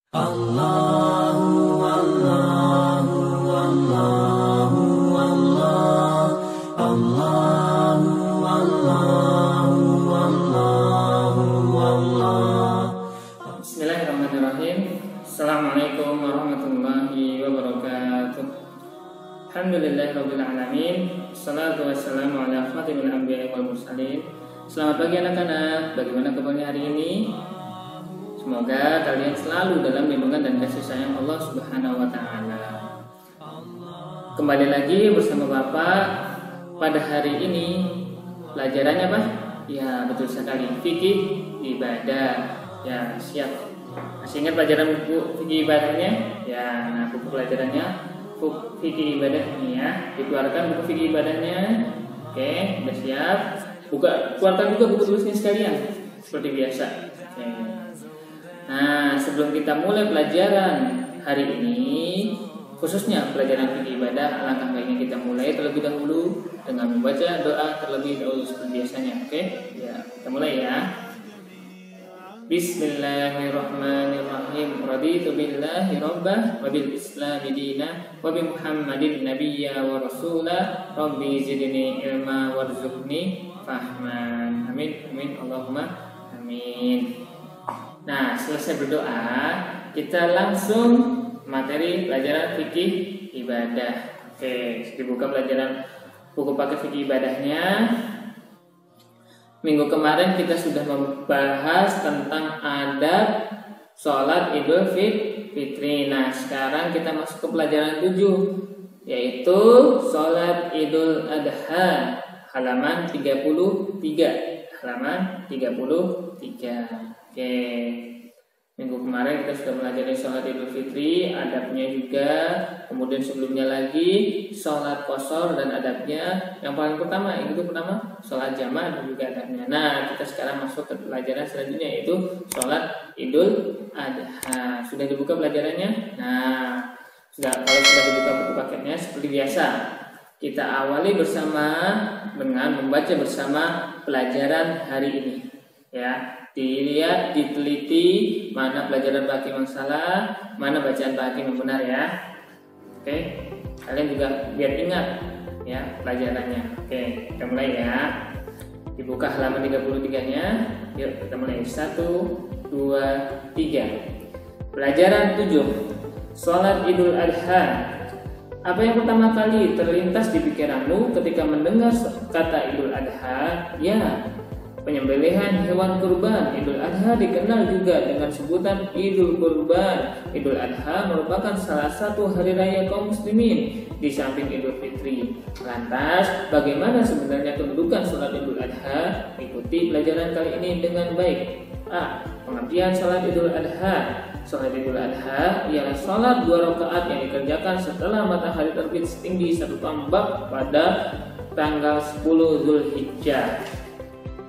Allahu Allahu Allahu Allah Allahu Allahu Allahu Allah. Bismillahirrahmanirrahim. Assalamualaikum warahmatullahi wabarakatuh. Alhamdulillahirabbil alamin. Wassalatu wassalamu ala khatimil anbiya'i wal mursalin. Selamat pagi anak-anak. Bagaimana kabarnya hari ini? Semoga kalian selalu dalam lindungan dan kasih sayang Allah Subhanahu wa taala. Kembali lagi bersama Bapak pada hari ini. Pelajarannya apa? Ya, betul sekali, fikih ibadah. Ya, siap. Masih ingat pelajaran buku fikih ibadahnya? Ya, nah buku pelajarannya fikih ibadah ini ya. Dikeluarkan buku fikih ibadahnya. Oke, sudah siap. Keluarkan juga buku tulisnya sekalian seperti biasa. Oke. Nah, sebelum kita mulai pelajaran hari ini, khususnya pelajaran fikih ibadah, alangkah baiknya kita mulai terlebih dahulu dengan membaca doa terlebih dahulu seperti biasanya. Oke? Ya, kita mulai ya. Bismillahirrahmanirrahim. Raditu billahi rabbah wa bil islami dina wa bi Muhammadin nabiyya wa rasula. Rabbi zidni ilma warzuqni fahman. Amin. Amin. Allahumma amin. Nah, selesai berdoa, kita langsung materi pelajaran fikih ibadah. Oke, dibuka pelajaran buku paket fikih ibadahnya. Minggu kemarin kita sudah membahas tentang adab sholat Idul Fitri. Nah, sekarang kita masuk ke pelajaran 7, yaitu sholat Idul Adha, halaman 33. Halaman 33. Oke, minggu kemarin kita sudah mempelajari sholat Idul Fitri, adabnya juga. Kemudian sebelumnya lagi sholat qashar dan adabnya. Yang paling pertama, sholat jamaah dan juga adabnya. Nah, kita sekarang masuk ke pelajaran selanjutnya, yaitu sholat Idul Adha. Sudah dibuka pelajarannya? Nah, kalau sudah dibuka buku paketnya, seperti biasa kita awali bersama dengan membaca bersama pelajaran hari ini. Ya, dilihat, diteliti mana pelajaran Pak Hakim yang salah, mana bacaan Pak Hakim yang benar ya. Oke, kalian juga biar ingat ya pelajarannya. Oke, kita mulai ya. Dibuka halaman 33-nya. Yuk kita mulai. 1, 2, 3. Pelajaran 7. Sholat Idul Adha. Apa yang pertama kali terlintas di pikiranmu ketika mendengar kata Idul Adha? Ya, penyembelihan hewan kurban. Idul Adha dikenal juga dengan sebutan Idul Kurban. Idul Adha merupakan salah satu hari raya kaum muslimin di samping Idul Fitri. Lantas, bagaimana sebenarnya kedudukan sholat Idul Adha? Ikuti pelajaran kali ini dengan baik. A. Pengertian sholat Idul Adha. Sholat Idul Adha ialah sholat 2 rakaat yang dikerjakan setelah matahari terbit setinggi 1 tombak pada tanggal 10 Zulhijjah.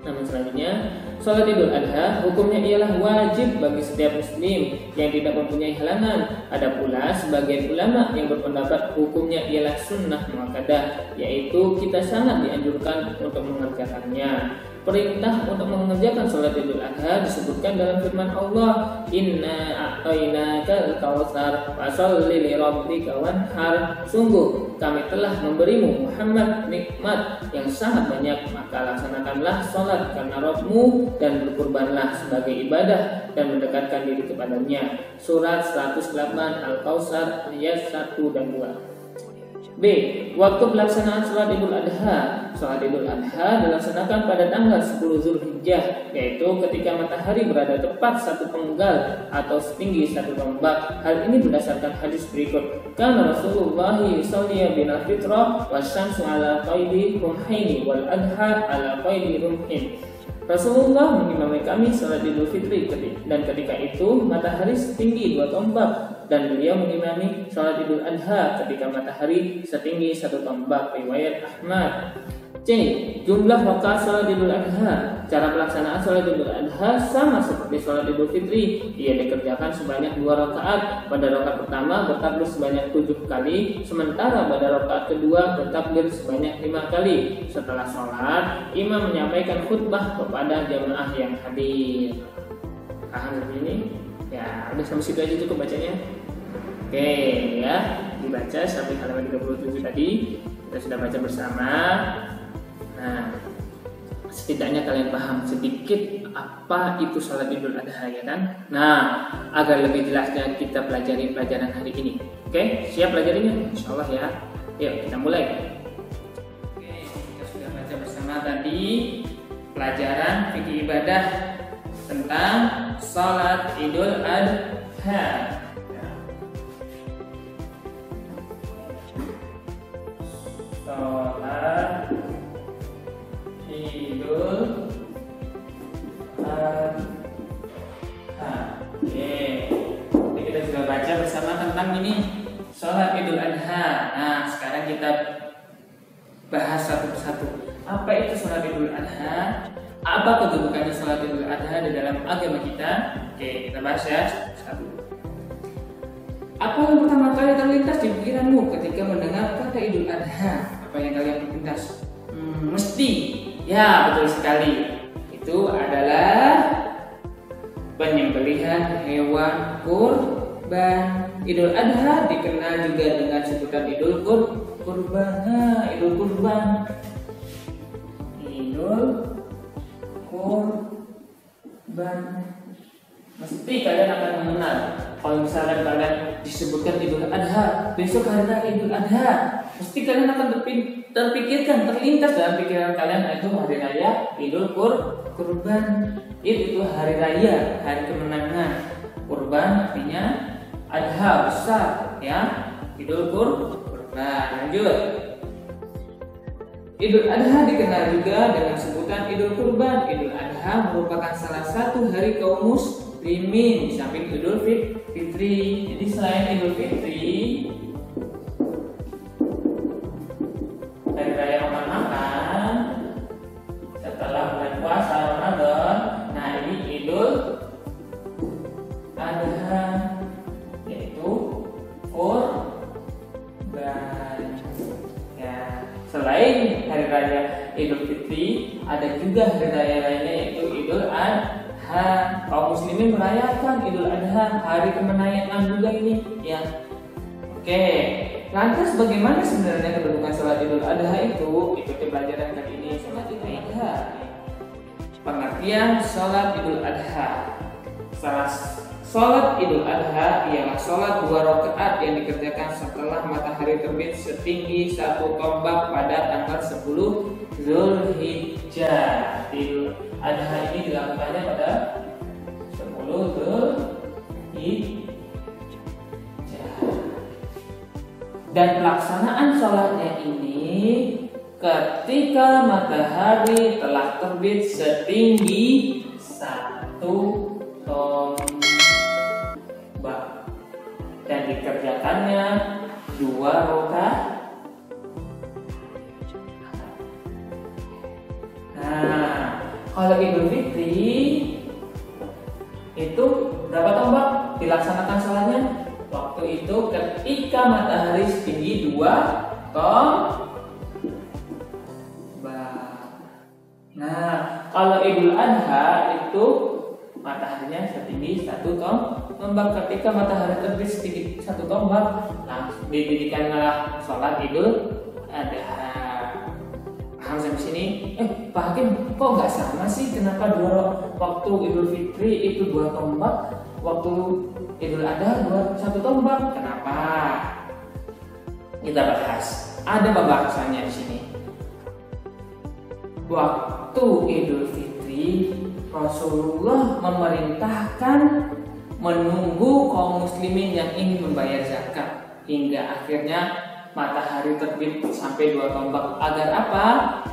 Namun selanjutnya, sholat Idul Adha hukumnya ialah wajib bagi setiap muslim yang tidak mempunyai halangan. Ada pula sebagian ulama yang berpendapat hukumnya ialah sunnah muakkadah, yaitu kita sangat dianjurkan untuk mengerjakannya. Perintah untuk mengerjakan sholat Idul Adha disebutkan dalam firman Allah, Inna a'tainakal kautsar fasholli li rabbika wanhar. Sungguh kami telah memberimu Muhammad nikmat yang sangat banyak, maka laksanakanlah sholat karena Rabbmu dan berkurbanlah sebagai ibadah dan mendekatkan diri kepadanya. Surat 108 Al-Kautsar ayat 1 dan 2. B. Waktu pelaksanaan sholat Idul Adha. Sholat Idul Adha dilaksanakan pada tanggal 10 Zulhijjah, yaitu ketika matahari berada tepat 1 penggal atau setinggi 1 tombak. Hal ini berdasarkan hadis berikut. Kana Rasulullah sallallahu binal fitrah wasyamsu ala qaidi rumhaini wal adha ala qaidi rumhin. Rasulullah mengimami kami sholat Idul Fitri dan ketika itu matahari setinggi 2 tombak, dan beliau mengimami sholat Idul Adha ketika matahari setinggi 1 tombak. Riwayat Ahmad. C. Jumlah rakaat sholat Idul Adha. Cara pelaksanaan sholat Idul Adha sama seperti sholat Idul Fitri. Ia dikerjakan sebanyak 2 rakaat. Pada rakaat pertama bertakbir sebanyak 7 kali, sementara pada rakaat kedua bertakbir sebanyak 5 kali. Setelah sholat, imam menyampaikan khutbah kepada jamaah yang hadir. Paham ini? Ya, udah sampai situ aja cukup bacanya. Oke, ya, dibaca sampai halaman 37 tadi kita sudah baca bersama. Nah, setidaknya kalian paham sedikit apa itu sholat Idul Adha, ya kan? Nah, agar lebih jelasnya kita pelajari pelajaran hari ini. Oke, siap pelajarinya? Insya Allah ya. Yuk kita mulai. Oke, kita sudah baca bersama tadi pelajaran fikih ibadah tentang sholat Idul Adha. Sholat Idul Adha. Oke, jadi kita sudah baca bersama tentang ini sholat Idul Adha. Nah, sekarang kita bahas satu persatu. Apa itu sholat Idul Adha? Apa kedudukannya sholat Idul Adha di dalam agama kita? Oke, kita bahas ya satu. Apa yang pertama kali terlintas di pikiranmu ketika mendengar kata Idul Adha? Apa yang kalian terlintas? Mesti, ya betul sekali. Itu adalah penyembelihan hewan kurban. Idul Adha dikenal juga dengan sebutan Idul Kurban. Idul Kurban. Idul Kurban. Mesti kalian akan mengenal. Kalau misalnya kalian disebutkan Idul Adha, besok hari raya Idul Adha, mesti kalian akan terpikirkan, terlintas dalam pikiran kalian itu hari raya Idul Kurban. Itu hari raya, hari kemenangan. Kurban artinya Adha besar, ya. Idul Kurban. Lanjut. Idul Adha dikenal juga dengan sebutan Idul Kurban. Idul Adha merupakan salah satu hari kaum muslimin di samping Idul Fitri. Jadi selain Idul Fitri, hari raya makan-makan setelah bulan puasa Ramadan, nah ini Idul Adha, yaitu kurban. Ya, selain hari raya Idul Fitri, ada juga hari raya lainnya yaitu Idul Adha. Kaum muslimin merayakan Idul Adha, hari kemenangan juga ini, ya. Oke, lantas bagaimana sebenarnya kedudukan sholat Idul Adha itu? Ikuti pelajaran kali ini. Sholat Idul Adha. Pengertian sholat Idul Adha. Sholat Idul Adha ialah sholat 2 rakaat yang dikerjakan setelah matahari terbit setinggi 1 tombak pada tanggal 10 Zulhijjah. Idul Adha ini dilakukannya pada 10 Zulhijjah. Dan pelaksanaan sholatnya ini ketika matahari telah terbit setinggi 1 tombak dan dikerjakannya 2 rakaat. Nah, kalau Idul Fitri itu berapa tombak dilaksanakan sholatnya? Waktu itu ketika matahari setinggi 2 tombak. Nah, kalau Idul Adha itu mataharinya setinggi 1 tombak. Ketika matahari terbit setinggi 1 tombak, langsung didirikanlah sholat Idul Adha. Paham sampai sini? Pak Hakim, kok nggak sama sih? Kenapa waktu Idul Fitri itu 2 tombak, waktu Idul Adha 1 tombak? Kenapa? Kita bahas. Ada pembahasannya di sini. Waktu Idul Fitri, Rasulullah memerintahkan menunggu kaum muslimin yang ingin membayar zakat hingga akhirnya matahari terbit sampai 2 tombak. Agar apa?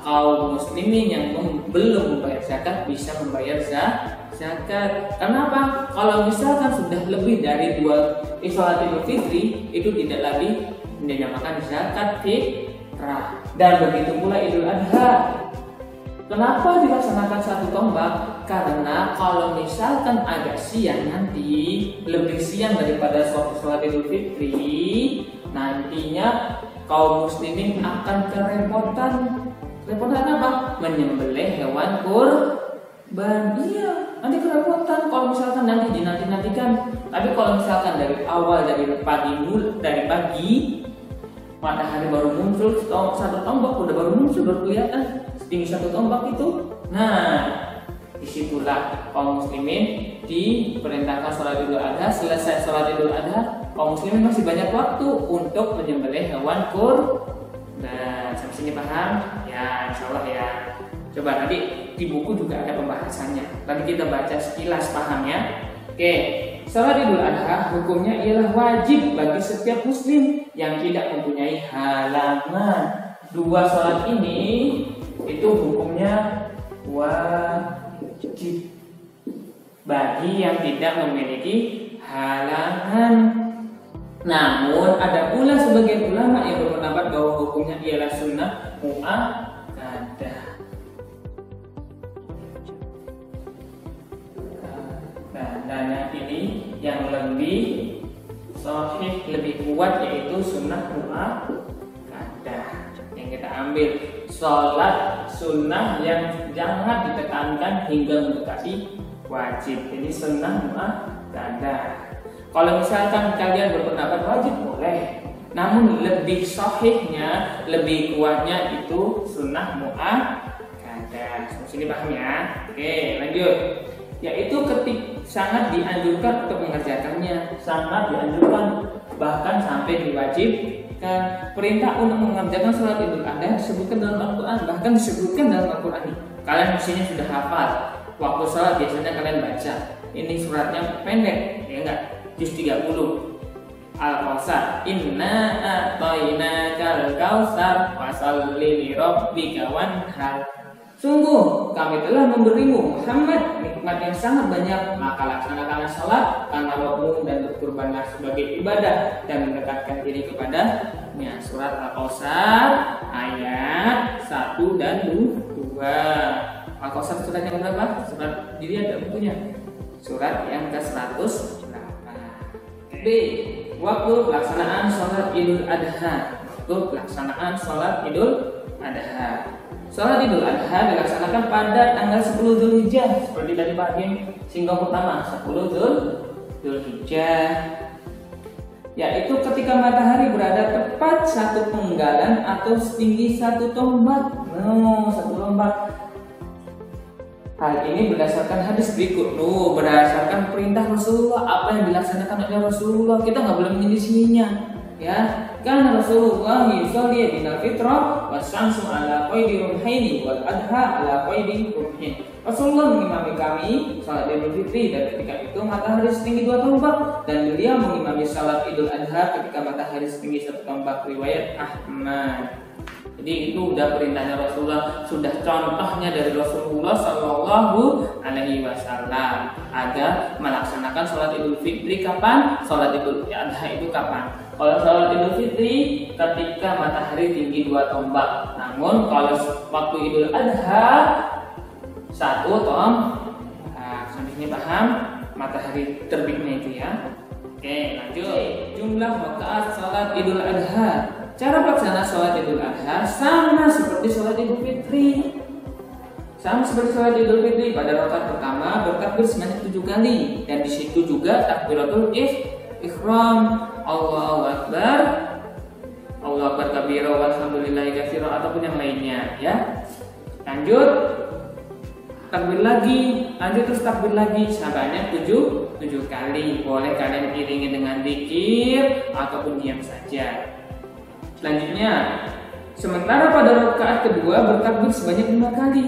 Kaum muslimin yang belum membayar zakat bisa membayar zakat. Kenapa? Kalau misalkan sudah lebih dari 2 sholat Idul Fitri, itu tidak lagi dinamakan zakat fitrah. Dan begitu pula Idul Adha. Kenapa dilaksanakan 1 tombak? Karena kalau misalkan agak siang nanti, lebih siang daripada sholat Idul Fitri, nantinya kaum muslimin akan kerepotan. Repotan apa? Menyembelih hewan kurban. Iya, nanti kerepotan kalau misalkan nanti dinantikan. Tapi kalau misalkan dari awal dari pagi matahari baru muncul, satu tombak udah baru muncul, baru kelihatan setinggi satu tombak itu. Nah, disitulah kaum muslimin diperintahkan sholat Idul Adha. Selesai sholat Idul Adha, kaum muslimin masih banyak waktu untuk menyembelih hewan kurban. Sampai sini paham? Ya, insya Allah ya. Coba nanti di buku juga ada pembahasannya. Tadi kita baca sekilas paham ya. Oke, sholat Idul Adha hukumnya ialah wajib bagi setiap muslim yang tidak mempunyai halangan. Dua sholat ini itu hukumnya wajib bagi yang tidak memiliki halangan. Namun ada pula sebagian ulama yang berpendapat bahwa hukumnya ialah sunnah muakkadah. Dan yang ini yang lebih sahih, lebih kuat, yaitu sunnah muakkadah. Yang kita ambil sholat sunnah yang jangan ditekankan hingga mendekati wajib. Ini sunnah muakkadah. Kalau misalkan kalian berpendapat wajib boleh, namun lebih sahihnya, lebih kuatnya itu sunnah muakkadah. Sini paham ya? Oke, lanjut. Yaitu sangat dianjurkan untuk mengerjakannya, sangat dianjurkan, bahkan sampai diwajibkan. Perintah untuk mengerjakan sholat Idul Adha disebutkan dalam Al-Quran, bahkan disebutkan dalam Al-Quran ini. Kalian mestinya sudah hafal. Waktu sholat biasanya kalian baca. Ini suratnya pendek, ya enggak? Juz 30 Al-Kautsar. Inna a'tainakal kautsar fasholli li rabbika wanhar. Sungguh kami telah memberimu Muhammad nikmat yang sangat banyak, maka laksanakanlah salat karena Rabbmu dan berkurbanlah sebagai ibadah dan mendekatkan diri kepadanya. Surat Al-Kautsar ayat 1 dan 2. Al-Kautsar surat yang berapa? Surat diri ada bukunya. Surat yang ke-108. B. Waktu pelaksanaan sholat Idul Adha. Waktu pelaksanaan sholat Idul Adha. Sholat Idul Adha dilaksanakan pada tanggal 10 Dzulhijjah, seperti tadi Pak Hakim singgung pertama, 10 Dzulhijjah, yaitu ketika matahari berada tepat satu penggalan atau setinggi satu tombak. Satu tombak. Hal ini berdasarkan hadis berikut. Berdasarkan perintah Rasulullah, apa yang dilaksanakan oleh Rasulullah, kita nggak boleh menyelisihinya. Ya, kan Rasulullah yusolli binal fitrah wasyamsu ala qaidi rumhaini wal adha ala qaidi rumhin. Rasulullah mengimami kami salat Idul Fitri, dan ketika itu matahari setinggi 2 tombak, dan beliau mengimami salat Idul Adha ketika matahari setinggi 1 tombak. Riwayat Ahmad. Jadi itu udah perintahnya Rasulullah, sudah contohnya dari Rasulullah Shallallahu Alaihi Wasallam agar melaksanakan sholat Idul Fitri kapan? Sholat Idul Adha itu kapan? Kalau sholat Idul Fitri ketika matahari tinggi 2 tombak. Namun kalau waktu Idul Adha 1 tombak. Sampai sini paham? Matahari terbitnya itu ya. Oke, lanjut. Jumlah rakaat sholat Idul Adha. Cara pelaksana sholat Idul Adha sama seperti sholat Idul Fitri. Sama seperti sholat Idul Fitri, pada rakaat pertama bertakbir sebanyak 7 kali, dan di situ juga takbiratul ihram, Allahu Akbar, Allahu Akbar kabira walhamdulillahi katsira, ataupun yang lainnya ya. Lanjut takbir lagi, lanjut terus takbir lagi sebanyak 7 kali. Boleh kalian iringi dengan zikir ataupun diam saja. Selanjutnya, sementara pada rakaat kedua bertakbir sebanyak 5 kali.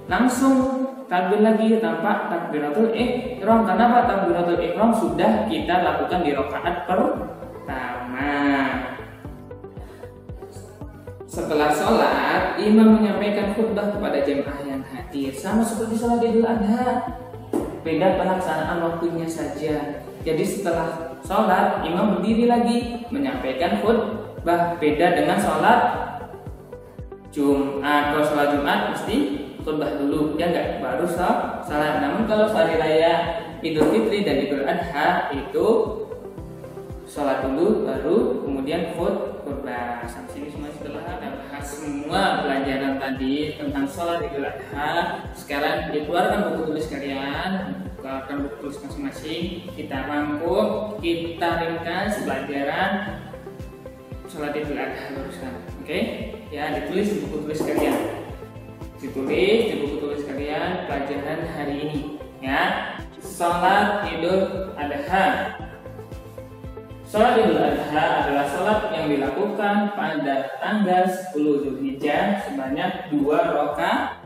Langsung takbir lagi tanpa takbiratul ihram. Karena takbiratul ihram sudah kita lakukan di rakaat pertama. Setelah sholat, imam menyampaikan khutbah kepada jemaah yang hadir, sama seperti sholat Idul Adha. Beda pelaksanaan waktunya saja. Jadi setelah sholat, imam berdiri lagi menyampaikan khutbah. Beda dengan sholat Jumat. Kalau sholat Jumat mesti khutbah dulu, ya enggak, baru sholat. Namun kalau hari raya Idul Fitri dan Idul Adha itu sholat dulu baru kemudian khutbah. Sampai sini semua setelah kita bahas semua pelajaran tadi tentang sholat Idul Adha. Sekarang dikeluarkan buku tulis kalian, keluarkan buku tulis masing-masing, kita rangkum, kita ringkas pelajaran sholat Idul Adha barusan. Oke? Ya, ditulis di buku tulis kalian. Ditulis di buku tulis kalian pelajaran hari ini, ya. Sholat Idul Adha. Sholat Idul Adha adalah sholat yang dilakukan pada tanggal 10 Dzulhijjah sebanyak 2 rakaat.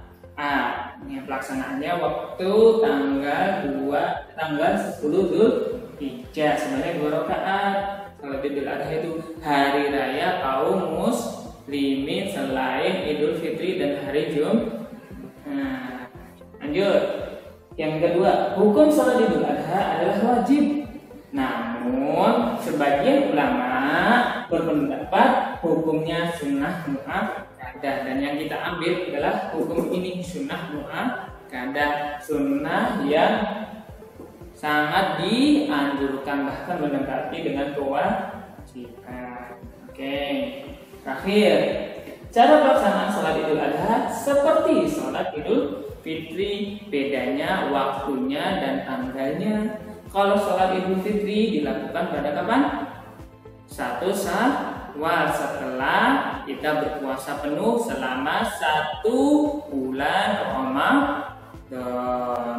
Ini pelaksanaannya waktu tanggal 10 Dzulhijjah sebanyak 2 rakaat. Sholat Idul Adha itu hari raya kaum muslimin selain Idul Fitri dan hari Jumat. Lanjut. Yang kedua, hukum sholat Idul Adha adalah wajib. Namun sebagian ulama berpendapat hukumnya sunnah muakkadah, dan yang kita ambil adalah hukum ini, sunnah muakkadah, sunnah yang sangat dianjurkan, bahkan mendekati dengan kewajiban. Oke, terakhir, cara pelaksanaan sholat Idul Adha seperti sholat Idul Fitri, bedanya waktunya dan tanggalnya. Kalau sholat Idul Fitri dilakukan pada kapan? 1 Syawal, setelah kita berpuasa penuh selama 1 bulan Ramadan.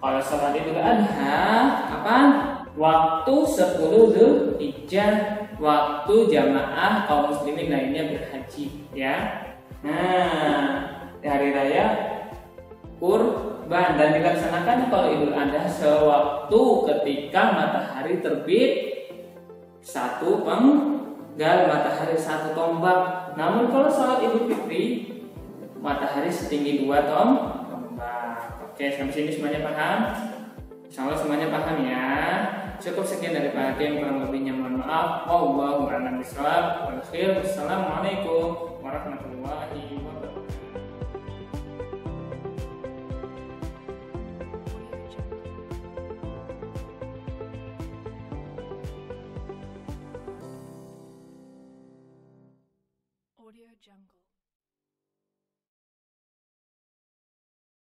Kalau sholat Idul Adha kapan? Waktu 10 Dzulhijjah, waktu jamaah kaum muslimin lainnya berhaji, ya. Nah, hari raya Kurban, dan dilaksanakan kalau Idul Adha sewaktu ketika matahari terbit 1 penggal, matahari 1 tombak. Namun kalau sholat Idul Fitri matahari setinggi 2 tombak. Oke, sampai sini semuanya paham? Insyaallah semuanya paham ya. Cukup sekian dari perhatian, kurang lebihnya mohon maaf. Wallahu a'lam bishawab. Wassalamualaikum warahmatullahi wabarakatuh. Audio Jungle.